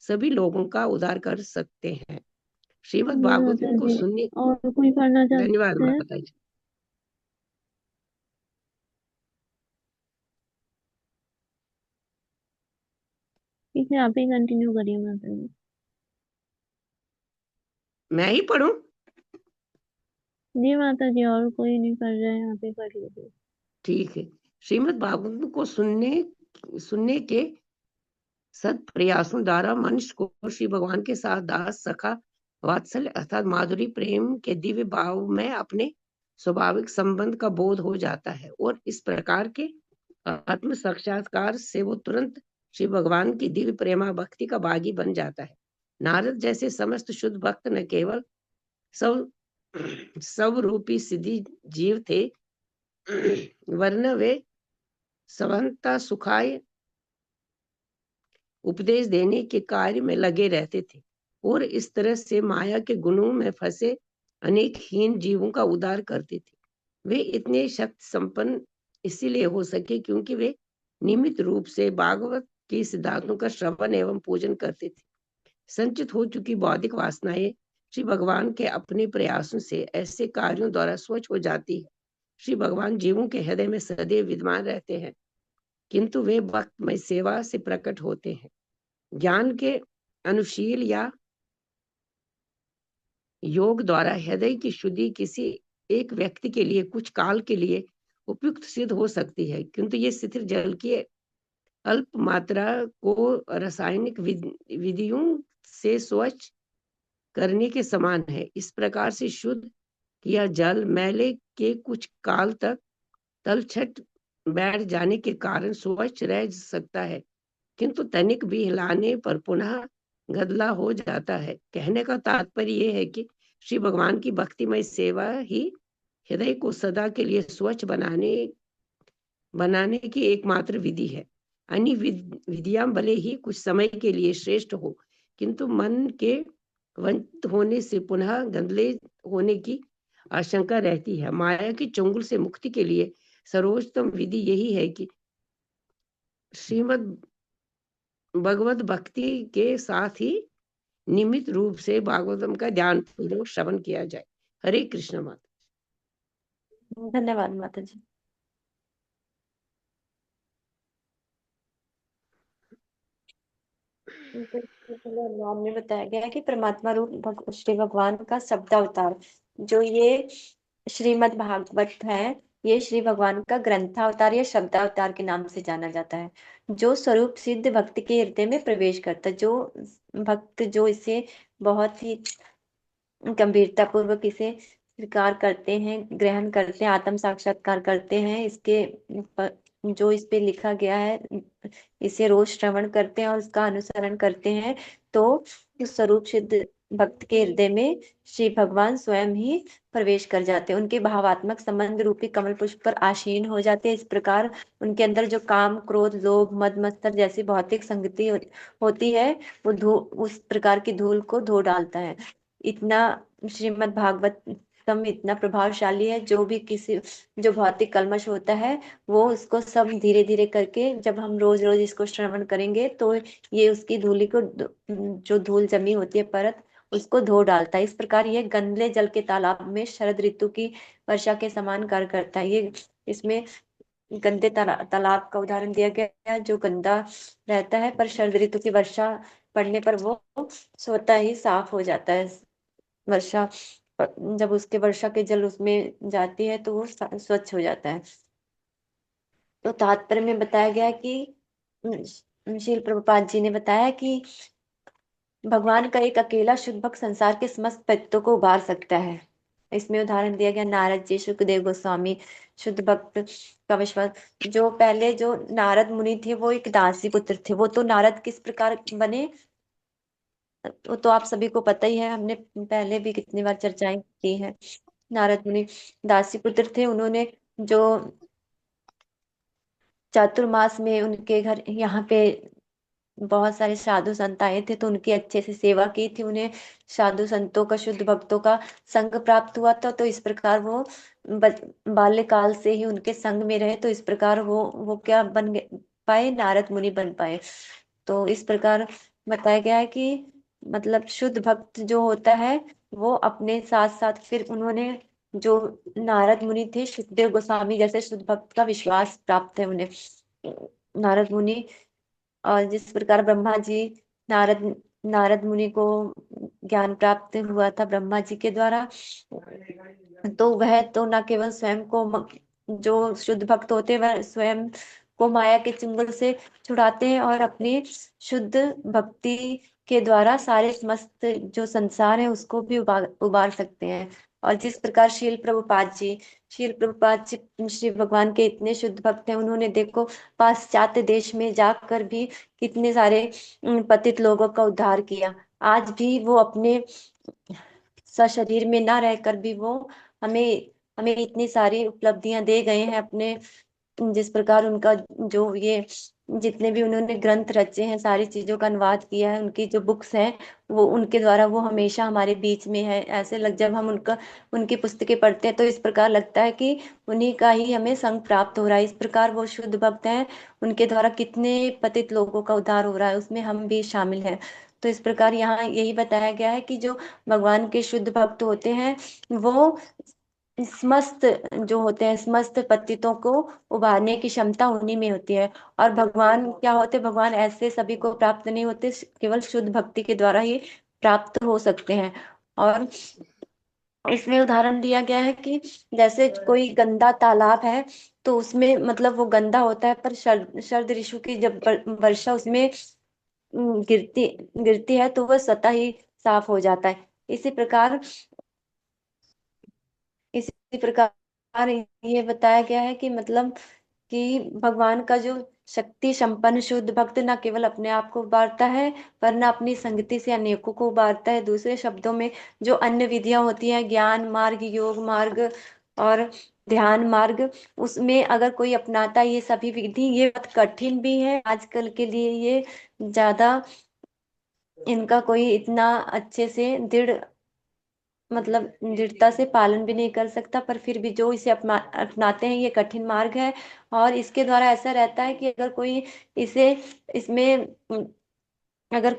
Speaker 3: सभी लोगों का उद्धार कर सकते हैं। श्रीमद्
Speaker 7: जी
Speaker 3: भागवतम
Speaker 7: माता
Speaker 3: को
Speaker 7: जी।
Speaker 3: सुनने।
Speaker 7: और कोई पढ़ना
Speaker 3: धन्यवाद
Speaker 7: चाहते हैं?
Speaker 3: माता जी।
Speaker 7: ठीक है, आप ही कंटिन्यू करिए माता जी।
Speaker 3: मैं ही पढ़ूं?
Speaker 7: जी माता जी, और कोई नहीं कर रहे हैं, आप ही कर लीजिए।
Speaker 3: ठीक है। श्रीमद् भागवतम को सुनने के सत प्रयासों द्वारा मनुष्य को श्री भगवान के साथ दास, सखा, वात्सल्य अर्थात माधुरी प्रेम के दिव्य भाव में अपने स्वाभाविक संबंध का बोध हो जाता है और इस प्रकार के आत्म साक्षात्कार से वो तुरंत श्री भगवान की दिव्य प्रेमा भक्ति का भागी बन जाता है। नारद जैसे समस्त शुद्ध भक्त न केवल सब सब रूपी सिद्धि जीव थे, वरन वे समन्ता सुखाय उपदेश देने के कार्य में लगे रहते थे और इस तरह से माया के गुणों में फंसे अनेक हीन जीवों का उद्धार करते थे। वे इतने शक्ति संपन्न इसीलिए हो सके क्योंकि वे नियमित रूप से भागवत के सिद्धांतों का श्रवण एवं पूजन करते थे। संचित हो चुकी बौद्धिक वासनाएं श्री भगवान के अपने प्रयासों से ऐसे कार्यों द्वारा स्वच्छ हो जाती है। श्री भगवान जीवों के हृदय में सदैव विद्यमान रहते हैं, किंतु वे भक्तमय सेवा से प्रकट होते हैं। ज्ञान के अनुशील या योग द्वारा हृदय की शुद्धि किसी एक व्यक्ति के लिए कुछ काल के लिए उपयुक्त सिद्ध हो सकती है, किंतु ये स्थिर जल की अल्प मात्रा को रासायनिक विधियों से स्वच्छ करने के समान है। इस प्रकार से शुद्ध किया जल मैले के कुछ काल तक तलछट बैठ जाने के कारण स्वच्छ रह सकता है, किंतु तनिक भी हिलाने पर पुनः गदला हो जाता है। कहने का तात्पर्य यह है कि श्री भगवान की भक्तिमय सेवा ही हृदय को सदा के लिए स्वच्छ बनाने की एकमात्र विधि है। अन्य विधियां भले ही कुछ समय के लिए श्रेष्ठ हो, किंतु मन के वंचित होने से पुनः गंदले होने की आशंका रहती है। माया की चंगुल से मुक्ति के लिए सर्वोत्तम विधि यही है कि श्रीमद् भगवत भक्ति के साथ ही नियमित रूप से भागवतम का ध्यान पूर्वक श्रवण किया जाए। हरे कृष्ण माता।
Speaker 1: धन्यवाद माता जी। अनुवाद में बताया गया है कि परमात्मा रूप श्री भगवान का शब्दावतार जो ये श्रीमद् भागवत है, ये श्री भगवान का ग्रंथावतार या शब्दावतार के नाम से जाना जाता है, जो स्वरूप सिद्ध भक्त के हृदय में प्रवेश करता है। जो भक्त जो इसे बहुत ही गंभीरता पूर्वक इसे स्वीकार करते हैं, ग्रहण करते हैं, आत्म साक्षात्कार करते हैं, जो इस पे लिखा गया है इसे रोज श्रवण करते हैं और उसका अनुसरण करते हैं, तो स्वरूप सिद्ध भक्त के हृदय में श्री भगवान स्वयं ही प्रवेश कर जाते हैं। उनके भावात्मक संबंध रूपी कमल पुष्प पर आसीन हो जाते हैं। इस प्रकार उनके अंदर जो काम, क्रोध, लोभ, मद, मत्सर जैसी भौतिक संगति होती है, वो उस प्रकार की धूल को धो डालता है। इतना श्रीमद् भागवतम इतना प्रभावशाली है, जो भौतिक कल्मश होता है वो उसको सब धीरे धीरे करके जब हम रोज रोज इसको श्रवण करेंगे तो ये उसकी धूली को, जो धूल जमी होती है परत, उसको धो डालता है। इस प्रकार ये गंदले जल के तालाब में शरद ऋतु की वर्षा के समान कार्य करता है। ये इसमें गंदे तालाब का उदाहरण दिया गया है जो गंदा रहता है, पर शरद ऋतु की वर्षा पड़ने पर वो स्वतः ही साफ हो जाता है। वर्षा जब उसके वर्षा के जल उसमें जाती है तो वो स्वच्छ हो जाता है। तो तात्पर्य में बताया गया है कि श्रील प्रभुपाद जी ने बताया कि भगवान का एक अकेला शुद्ध भक्त संसार के समस्त पतितों को उबार सकता है। इसमें उदाहरण दिया गया नारद जी, सुखदेव गोस्वामी, शुद्ध भक्त का विश्वास। जो पहले जो नारद मुनि थे वो एक दासी पुत्र थे। वो तो नारद किस प्रकार बने वो तो आप सभी को पता ही है, हमने पहले भी कितनी बार चर्चाएं की है। नारद मुनि दासी पुत्र थे। उन्होंने जो चातुर्मास में उनके घर यहाँ पे बहुत सारे साधु संत आए थे तो उनकी अच्छे से सेवा की थी। उन्हें साधु संतों का, शुद्ध भक्तों का संग प्राप्त हुआ था, तो इस प्रकार वो बाल्यकाल से ही उनके संग में रहे, तो इस प्रकार वो क्या पाए, नारद मुनि बन पाए। तो इस प्रकार बताया गया है कि मतलब शुद्ध भक्त जो होता है वो अपने साथ साथ फिर उन्होंने जो नारद मुनि थे, सुखदेव गोस्वामी जैसे शुद्ध भक्त का विश्वास प्राप्त है उन्हें। नारद मुनि और जिस प्रकार ब्रह्मा जी, नारद नारद मुनि को ज्ञान प्राप्त हुआ था ब्रह्मा जी के द्वारा, तो वह तो न केवल स्वयं को जो शुद्ध भक्त होते हैं वह स्वयं को माया के चंगुल से छुड़ाते हैं और अपनी शुद्ध भक्ति के द्वारा सारे समस्त जो संसार है उसको भी उबार सकते हैं। और जिस प्रकार शील प्रभुपाद जी श्री भगवान के इतने शुद्ध भक्त हैं, उन्होंने देखो पाश्चात्य देश में जाकर भी कितने सारे पतित लोगों का उद्धार किया। आज भी वो अपने सशरीर में ना रहकर भी वो हमें हमें इतनी सारी उपलब्धियां दे गए हैं अपने, जिस प्रकार उनका जो ये जितने भी उन्होंने ग्रंथ रचे हैं, सारी चीजों का अनुवाद किया है, उनकी जो बुक्स हैं वो उनके द्वारा वो हमेशा हमारे बीच में है। ऐसे लग जब हम उनकी पुस्तकें पढ़ते हैं तो इस प्रकार लगता है कि उन्हीं का ही हमें संग प्राप्त हो रहा है। इस प्रकार वो शुद्ध भक्त हैं, उनके द्वारा कितने पतित लोगों का उद्धार हो रहा है, उसमें हम भी शामिल हैं। तो इस प्रकार यहाँ यही बताया गया है कि जो भगवान के शुद्ध भक्त होते हैं वो समस्त जो होते हैं समस्त पतितों को उबारने की क्षमता उन्हीं में होती है। और भगवान क्या होते हैं, भगवान ऐसे सभी को प्राप्त नहीं होते, केवल शुद्ध भक्ति के द्वारा ही प्राप्त हो सकते हैं। और इसमें उदाहरण दिया गया है कि जैसे कोई गंदा तालाब है तो उसमें मतलब वो गंदा होता है, पर शरद शरद ऋतु की जब वर्षा उसमें गिरती गिरती है तो वह स्वतः ही साफ हो जाता है। इसी प्रकार ये बताया गया है कि मतलब कि भगवान का जो शक्ति संपन्न शुद्ध भक्त न केवल अपने आप को उबारता है, वरना अपनी संगति से अनेकों को उबारता है। दूसरे शब्दों में जो अन्य विधियां होती हैं, ज्ञान मार्ग, योग मार्ग और ध्यान मार्ग, उसमें अगर कोई अपनाता है ये सभी विधि, ये बहुत कठिन भी है आजकल के लिए, ये ज्यादा इनका कोई इतना अच्छे से दृढ़ मतलब दृढ़ता से पालन भी नहीं कर सकता, पर फिर भी जो इसे अपनाते हैं ये कठिन मार्ग है। और इसके द्वारा ऐसा रहता है कि अगर कोई इसे इसमें अगर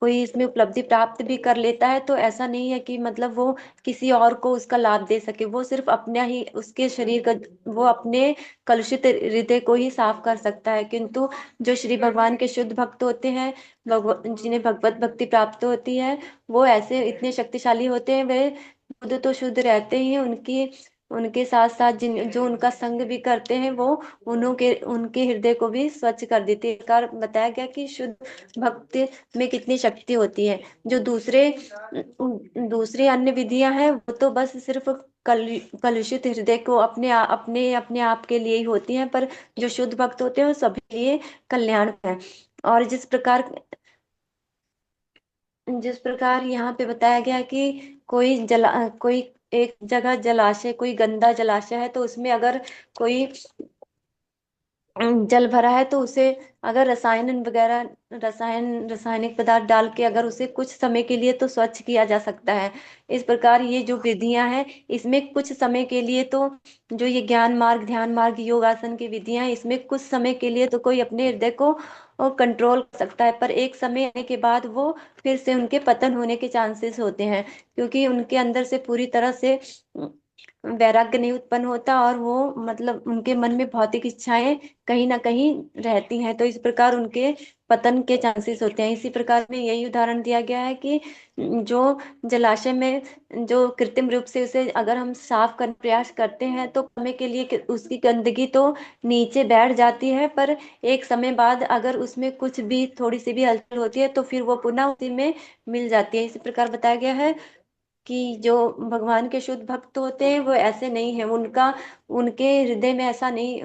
Speaker 1: कोई इसमें उपलब्धि प्राप्त भी कर लेता है तो ऐसा नहीं है कि मतलब वो किसी और को उसका लाभ दे सके, वो सिर्फ अपना ही उसके शरीर का वो अपने कलुषित हृदय को ही साफ कर सकता है। किंतु जो श्री भगवान के शुद्ध भक्त होते हैं, जिन्हें भगवत भक्ति प्राप्त होती है, वो ऐसे इतने शक्तिशाली होते हैं, वे खुद तो शुद्ध रहते ही हैं, उनकी उनके साथ साथ जिन जो उनका संग भी करते हैं वो उनके हृदय को भी स्वच्छ कर देते हैं। इस प्रकार बताया गया कि शुद्ध भक्ति में कितनी शक्ति होती है। जो दूसरी अन्य विधियां हैं वो तो बस सिर्फ कलुषित हृदय को अपने आप के लिए ही होती हैं, पर जो शुद्ध भक्त होते हैं वो सभी के लिए कल्याण है। और जिस प्रकार यहाँ पे बताया गया कि कोई एक जगह जलाशय, कोई गंदा जलाशय है तो उसमें अगर कोई जल भरा है तो उसे अगर रासायनिक पदार्थ डाल के अगर उसे कुछ समय के लिए तो स्वच्छ किया जा सकता है। इस प्रकार ये जो विधियां हैं इसमें कुछ समय के लिए तो जो ये ज्ञान मार्ग, ध्यान मार्ग, योगासन की विधियां हैं, इसमें कुछ समय के लिए तो कोई अपने हृदय को कंट्रोल कर सकता है, पर एक समय आने के बाद वो फिर से उनके पतन होने के चांसेस होते हैं, क्योंकि उनके अंदर से पूरी तरह से वैराग्य नहीं उत्पन्न होता और वो मतलब उनके मन में भौतिक इच्छाएं कहीं ना कहीं रहती हैं, तो इस प्रकार उनके पतन के चांसेस होते हैं। इसी प्रकार में यही उदाहरण दिया गया है कि जो जलाशय में जो कृत्रिम रूप से उसे अगर हम साफ करने प्रयास करते हैं तो समय के लिए उसकी गंदगी तो नीचे बैठ जाती है, पर एक समय बाद अगर उसमें कुछ भी थोड़ी सी भी हलचल होती है तो फिर वो पुनः उसी में मिल जाती है। इसी प्रकार बताया गया है कि जो भगवान के शुद्ध भक्त होते हैं वो ऐसे नहीं है, उनके हृदय में ऐसा नहीं,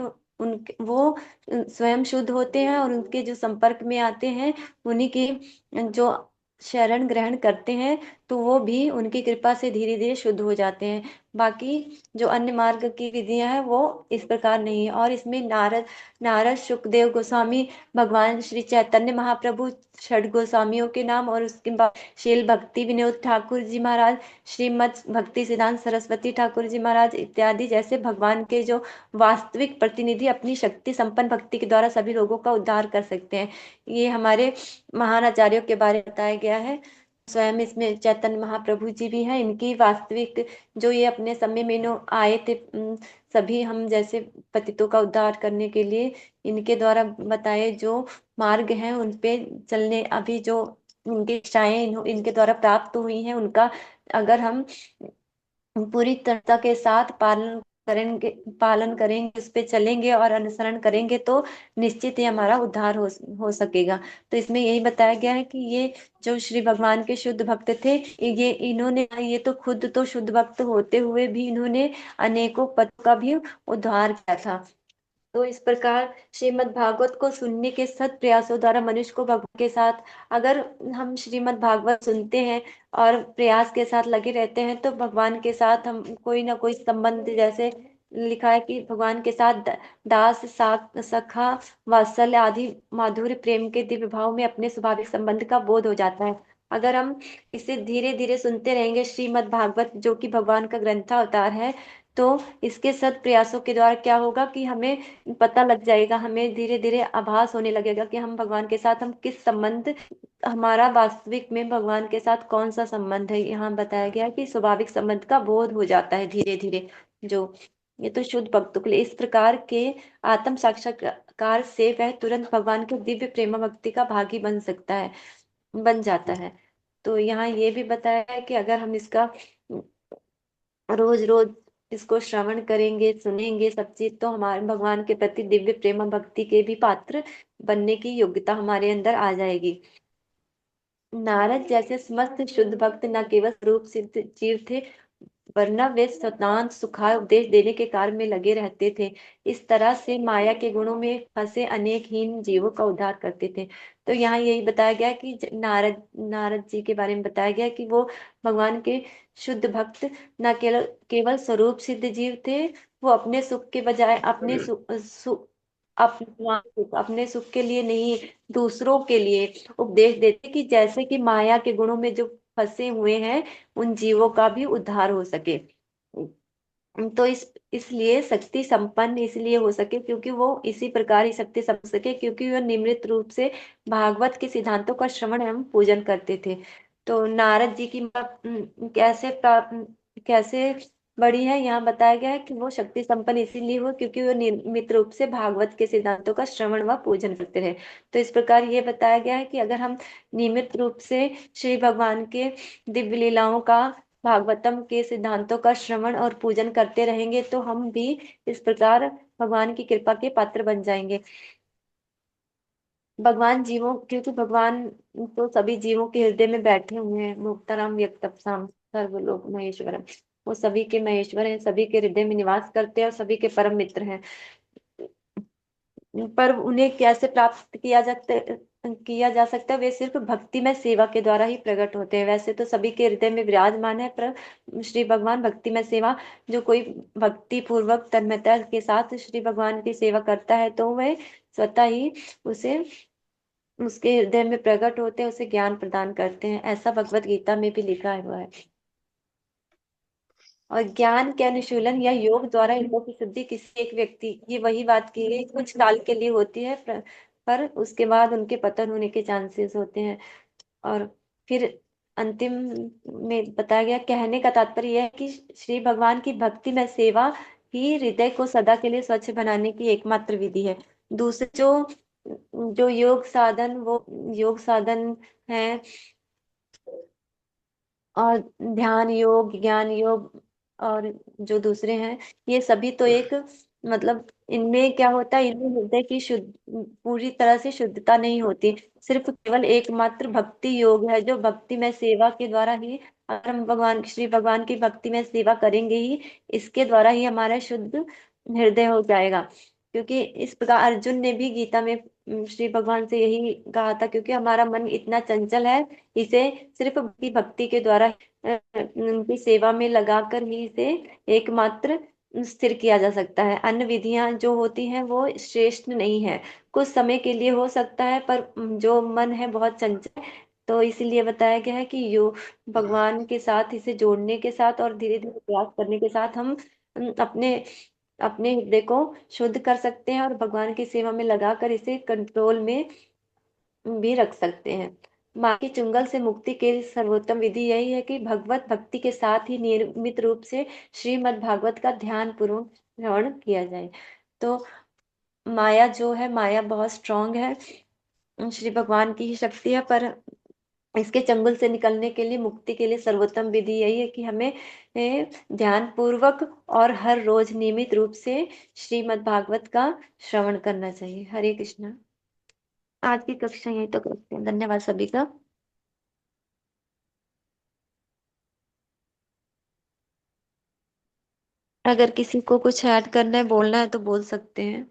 Speaker 1: वो स्वयं शुद्ध होते हैं और उनके जो संपर्क में आते हैं, उन्हीं की जो शरण ग्रहण करते हैं तो वो भी उनकी कृपा से धीरे धीरे शुद्ध हो जाते हैं। बाकी जो अन्य मार्ग की विधियां हैं वो इस प्रकार नहीं है। और इसमें नारद नारद शुकदेव गोस्वामी, भगवान श्री चैतन्य महाप्रभु, षड गोस्वामियों के नाम, और उसके बाद शील भक्ति विनोद ठाकुर जी महाराज, श्रीमद भक्ति सिद्धांत सरस्वती ठाकुर जी महाराज इत्यादि जैसे भगवान के जो वास्तविक प्रतिनिधि अपनी शक्ति संपन्न भक्ति के द्वारा सभी लोगों का उद्धार कर सकते हैं। ये हमारे महान आचार्यों के बारे में बताया गया है। स्वयं इसमें चैतन्य महाप्रभु जी भी हैं, इनकी वास्तविक जो ये अपने समय में आए थे, सभी हम जैसे पतितों का उद्धार करने के लिए इनके द्वारा बताए जो मार्ग हैं उन पे चलने, अभी जो उनकी इच्छाएं इनके द्वारा प्राप्त हुई हैं उनका अगर हम पूरी तरह के साथ पालन करेंगे, उस पे चलेंगे और अनुसरण करेंगे तो निश्चित ही हमारा उद्धार हो सकेगा। तो इसमें यही बताया गया है कि ये जो श्री भगवान के शुद्ध भक्त थे, ये तो खुद तो शुद्ध भक्त होते हुए भी इन्होंने अनेकों पद का भी उद्धार किया था। तो इस प्रकार श्रीमद् भागवत को सुनने के सत प्रयासों द्वारा मनुष्य को भगवान के साथ, अगर हम श्रीमद् भागवत सुनते हैं और प्रयास के साथ लगे रहते हैं, तो भगवान के साथ हम कोई ना कोई संबंध, जैसे लिखा है कि भगवान के साथ दास सखा वात्सल्य आदि माधुर्य प्रेम के दिव्य भाव में अपने स्वाभाविक संबंध का बोध हो जाता है। अगर हम इसे धीरे धीरे सुनते रहेंगे, श्रीमद् भागवत जो कि भगवान का ग्रंथावतार है, तो इसके सत प्रयासों के द्वारा क्या होगा कि हमें पता लग जाएगा, हमें धीरे धीरे आभास होने लगेगा कि हम भगवान के साथ हम किस संबंध, हमारा वास्तविक में भगवान के साथ कौन सा संबंध है। यहाँ बताया गया है कि स्वाभाविक संबंध का बोध हो जाता है धीरे धीरे। जो ये तो शुद्ध भक्तों के लिए, इस प्रकार के आत्म साक्षात्कार से वह तुरंत भगवान के दिव्य प्रेम भक्ति का भागी बन सकता है, बन जाता है। तो यहाँ ये भी बताया है कि अगर हम इसका रोज रोज इसको श्रवण करेंगे, सुनेंगे सब चीज, तो हमारे भगवान के प्रति दिव्य प्रेम भक्ति के भी पात्र बनने की योग्यता हमारे अंदर आ जाएगी। नारद जैसे समस्त शुद्ध भक्त न केवल रूप सिद्ध जीव थे, वरना वे सदांत सुखाय उपदेश देने के कार्य में लगे रहते थे। इस तरह से माया के गुणों में फंसे अनेक हीन जीवों का उद्धार करते थे। तो यहाँ यही बताया गया कि नारद नारद जी के बारे में बताया गया कि वो भगवान के शुद्ध भक्त न केवल केवल स्वरूप सिद्ध जीव थे, वो अपने सुख के बजाय अपने अपने सुख के लिए नहीं, दूसरों के लिए उपदेश देते, कि जैसे कि माया के गुणों में जो फंसे हुए हैं, उन जीवों का भी उद्धार हो सके। तो इसलिए शक्ति संपन्न इसलिए हो सके क्योंकि वो इसी प्रकार ही शक्ति समझ सके, क्योंकि वो नियमित रूप से भागवत के सिद्धांतों का श्रवण एवं पूजन करते थे। तो नारद जी की कैसे बड़ी है, यहाँ बताया गया है कि वो शक्ति संपन्न इसीलिए हो क्योंकि वो नियमित रूप से भागवत के सिद्धांतों का श्रवण व पूजन करते रहे। तो इस प्रकार ये बताया गया है कि अगर हम नियमित रूप से श्री भगवान के दिव्य लीलाओं का, भागवतम के सिद्धांतों का श्रवण और पूजन करते रहेंगे, तो हम भी इस प्रकार भगवान की कृपा के पात्र बन जाएंगे। भगवान जीवों, क्योंकि भगवान तो सभी जीवों के हृदय में बैठे हुए हैं, मुक्ताराम व्यक्तपसाम सर्वलोक महेश्वरम, वो सभी के महेश्वर हैं, सभी के हृदय में निवास करते हैं और सभी के परम मित्र हैं। पर उन्हें कैसे प्राप्त किया जा सकता है, वे सिर्फ भक्ति में सेवा के द्वारा ही प्रकट होते हैं। वैसे तो सभी के हृदय में विराजमान है, पर श्री भगवान भक्ति में सेवा, जो कोई भक्ति पूर्वक तन्मयता के साथ श्री भगवान की सेवा करता है, तो वह स्वतः ही उसे उसके हृदय में प्रकट होते हैं, उसे ज्ञान प्रदान करते हैं। ऐसा भगवत गीता में भी लिखा हुआ है। और ज्ञान के अनुशीलन या योग द्वारा इंद्रियों की शुद्धि किसी एक व्यक्ति, ये वही बात की गई, कुछ काल के लिए होती है, पर उसके बाद उनके पतन होने के चांसेस होते हैं। और फिर अंतिम में बताया गया, कहने का तात्पर्य यह है कि श्री भगवान की भक्ति में सेवा ही हृदय को सदा के लिए स्वच्छ बनाने की एकमात्र विधि है। दूसरे जो जो योग साधन, वो योग साधन है, और ध्यान योग, ज्ञान योग, और जो दूसरे हैं, ये सभी तो एक, मतलब इनमें क्या होता है, इनमें हृदय की शुद्ध, पूरी तरह से शुद्धता नहीं होती। सिर्फ केवल एकमात्र भक्ति योग है, जो भक्ति में सेवा के द्वारा ही, अगर हम भगवान श्री भगवान की भक्ति में सेवा करेंगे ही, इसके द्वारा ही हमारा शुद्ध हृदय हो जाएगा। क्योंकि इस प्रकार अर्जुन ने भी गीता में श्री भगवान से यही कहा था, क्योंकि हमारा मन इतना चंचल है, इसे सिर्फ उनकी भक्ति के द्वारा उनकी सेवा में लगाकर ही इसे एकमात्र स्थिर किया जा सकता है। अन्य विधियां जो होती हैं वो श्रेष्ठ नहीं है, कुछ समय के लिए हो सकता है, पर जो मन है बहुत चंचल, तो इसीलिए बताया गया है कि यो भगवान के साथ इसे जोड़ने के साथ और धीरे धीरे प्रयास करने के साथ हम अपने अपने हृदय को शुद्ध कर सकते हैं और भगवान की सेवा में लगाकर इसे कंट्रोल में भी रख सकते हैं। माँ की चुंगल से मुक्ति के सर्वोत्तम विधि यही है कि भगवत भक्ति के साथ ही नियमित रूप से श्रीमद् भागवत का ध्यान पूर्वक श्रवण किया जाए। तो माया जो है, माया बहुत स्ट्रांग है, श्री भगवान की ही शक्ति है, पर इसके चंगुल से निकलने के लिए, मुक्ति के लिए सर्वोत्तम विधि यही है कि हमें ध्यान पूर्वक और हर रोज नियमित रूप से श्रीमद् भागवत का श्रवण करना चाहिए। हरे कृष्णा। आज की कक्षा यही तो करते हैं। धन्यवाद सभी का। अगर किसी को कुछ ऐड करना है, बोलना है, तो बोल सकते हैं।